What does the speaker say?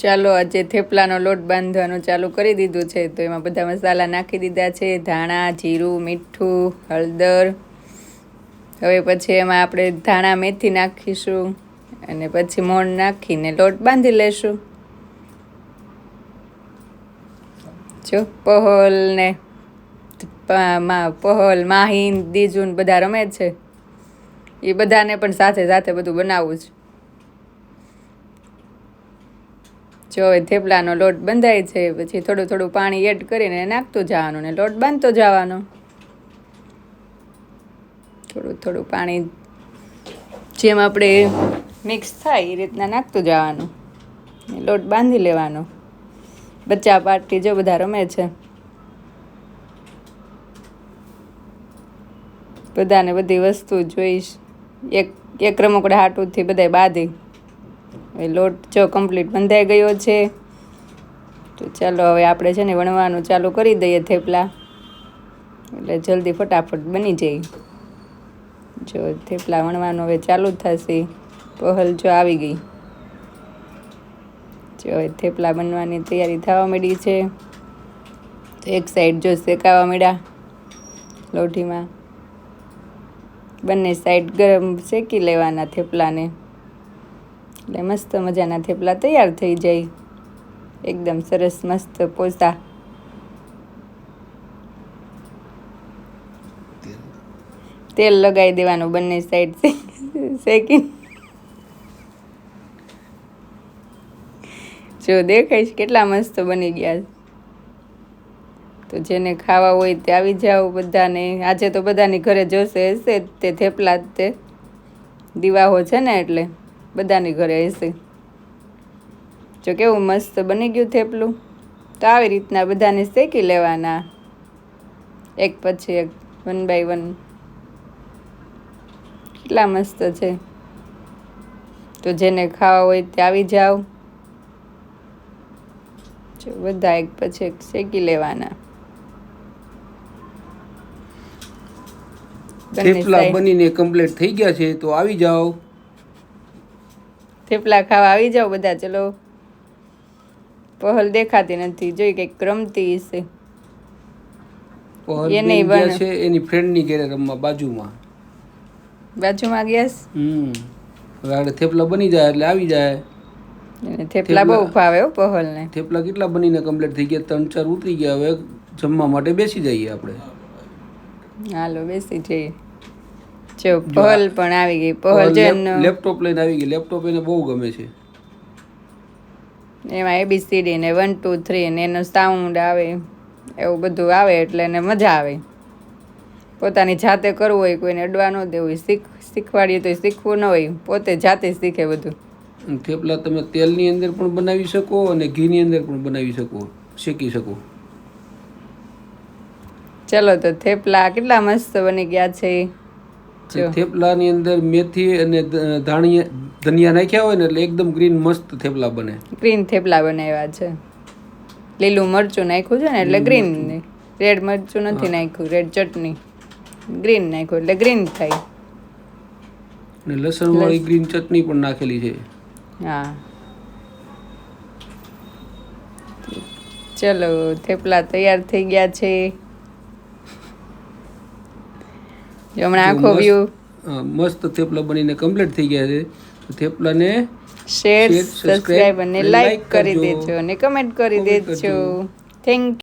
ચાલો આજે થેપલાનો લોટ બાંધવાનું ચાલુ કરી દીધું છે. તો એમાં બધા મસાલા નાખી દીધા છે, ધાણા, જીરું, મીઠું, હળદર. હવે પછી એમાં આપણે ધાણા મેથી નાખીશું અને પછી મોણ નાખીને લોટ બાંધી લેશું. જો પહોલ ને પહોલ, માહીન, દીજુન બધા રમે છે. એ બધાને પણ સાથે સાથે બધું બનાવવું છે. જો હવે થેપલાનો લોટ બંધાય છે, પછી થોડું થોડું પાણી એડ કરીને નાખતું જવાનું ને લોટ બાંધતો જવાનો. થોડું થોડું પાણી જેમ આપણે મિક્સ થાય એ રીતના નાખતું જવાનું ને લોટ બાંધી લેવાનો. બચ્ચા પાર્ટી જો બધા રમે છે. બધાને બધી વસ્તુ જોઈશ. એક રમકડા હાટુથી બધાય બાંધી. હવે લોટ જો કમ્પ્લીટ બંધાઈ ગયો છે. તો ચાલો હવે આપણે છે ને વણવાનું ચાલુ કરી દઈએ થેપલા, એટલે જલ્દી ફટાફટ બની જાય. જો થેપલા વણવાનું હવે ચાલુ થશે. પહલ જો આવી ગઈ. જો હવે થેપલા બનવાની તૈયારી થવા માંડી છે. તો એક સાઈડ જો શેકાવા માંડ્યા લોઢીમાં. બંને સાઈડ ગરમ શેકી લેવાના થેપલાને, એટલે મસ્ત મજાના થેપલા તૈયાર થઈ જાય. એકદમ સરસ મસ્ત પોસા. તેલ લગાવી દેવાનું બંને સાઈડ શેકી. જો દેખાય છે કેટલા મસ્ત બની ગયા. તો જેને ખાવા હોય તે આવી જાઓ બધાને. આજે તો બધાની ઘરે જોશે હશે તે થેપલા, તે દિવાહો છે ને એટલે બધાની ઘરે હશે. જો કેવું મસ્ત બની ગયું થેપલું. તો આવી રીતના બધાને શેકી લેવાના, એક પછી એક, 1 by 1. કેટલા મસ્ત છે. તો જેને ખાવા હોય તે આવી જાઓ. જો બધા એક પછી એક શેકી લેવાના. થેપલા બનીને કમ્પ્લીટ થઈ ગયા છે, તો આવી જાઓ. થેપલા ખાવા આવી જાઓ બધા. ચલો. પહલ દેખાતી નથી, જોઈ કંઈક રમતી હશે. પહલ બેન ગયા છે એની ફ્રેન્ડની ઘરે રમવા બાજુમાં ગયા. હવે આપણે થેપલા બની જાય એટલે આવી જાય. થેપલા બહુ ભાવે હો પહલને. થેપલા કેટલા બનીને કમ્પ્લીટ થઈ ગયા? 3-4 ઉતરી ગયા. હવે જમવા માટે બેસી જઈએ આપણે. હાલો બેસી જઈએ. જો પહલ પણ આવી ગઈ. પહલ લેપટોપ લઈને આવી ગઈ. લેપટોપ એને બહુ ગમે છે. એમાં ABCD ને 1 2 3 ને એનો સાઉન્ડ આવે, એવું બધું આવે એટલે એને મજા આવે. પોતાની જાતે કરવું હોય, કોઈને અડવા ન દેવું હોય. શીખવાડીએ તો શીખવું ન હોય, પોતે જાતે શીખે બધું. થેપલા તમે તેલની અંદર પણ બનાવી શકો અને ઘીની અંદર પણ બનાવી શકો, શેકી શકો. ચલો તો થેપલા કેટલા મસ્ત બની ગયા છે. થેપલાની અંદર મેથી અને ધનિયા નાખ્યા હોય ને એટલે એકદમ ગ્રીન મસ્ત થેપલા બને. ગ્રીન થેપલા બનાવ્યા છે. લીલું મરચું નાખ્યું છે ને એટલે ગ્રીન. રેડ મરચું નથી નાખ્યું, રેડ ચટણી. ગ્રીન નાખ્યું એટલે ગ્રીન થાય. અને લસણ વાળી ગ્રીન ચટણી પણ નાખેલી છે. હા. ચલો થેપલા તૈયાર થઈ ગયા છે. હમણાં આખો વ્યૂ. મસ્ત થેપલા બનીને કમ્પ્લીટ થઈ ગયા છે. થેપલાને શેર, સબસ્ક્રાઇબ અને લાઈક કરી દેજો અને કમેન્ટ કરી દેજો. Thank you.